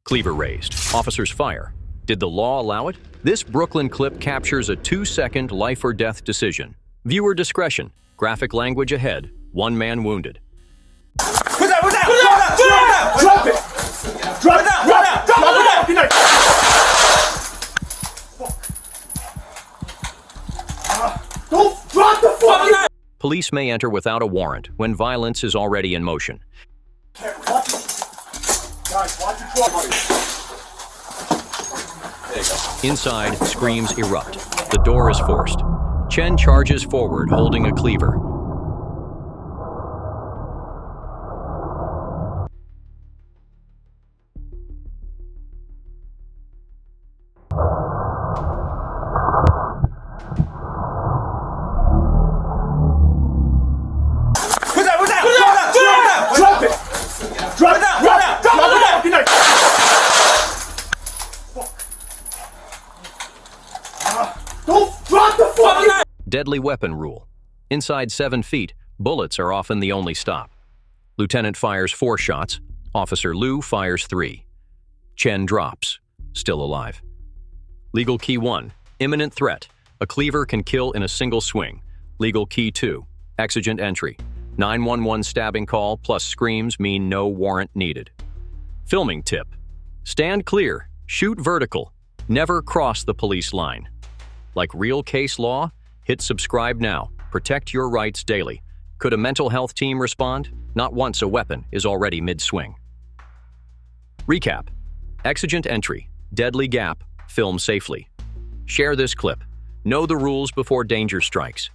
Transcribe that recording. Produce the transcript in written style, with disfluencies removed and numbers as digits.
Cleaver raised. Officers fire. Did the law allow it? This Brooklyn clip captures a 2-second life-or-death decision. Viewer discretion. Graphic language ahead. One man wounded. Put that! Drop it! Drop it! Don't drop the fucking knife! Police may enter without a warrant when violence is already in motion. Guys, watch your drop, buddy. There you go. Inside, screams erupt. The door is forced. Chen charges forward, holding a cleaver. Drop it! Drop it! Don't drop the fucking knife! Deadly weapon rule. Inside 7 feet, bullets are often the only stop. Lieutenant fires 4 shots. Officer Liu fires 3. Chen drops, still alive. Legal key 1, imminent threat. A cleaver can kill in a single swing. Legal key 2, exigent entry. 911 stabbing call plus screams mean no warrant needed. Filming tip. Stand clear, shoot vertical, never cross the police line. Like real case law? Hit subscribe now. Protect your rights daily. Could a mental health team respond? Not once a weapon is already mid-swing. Recap. Exigent entry. Deadly gap. Film safely. Share this clip. Know the rules before danger strikes.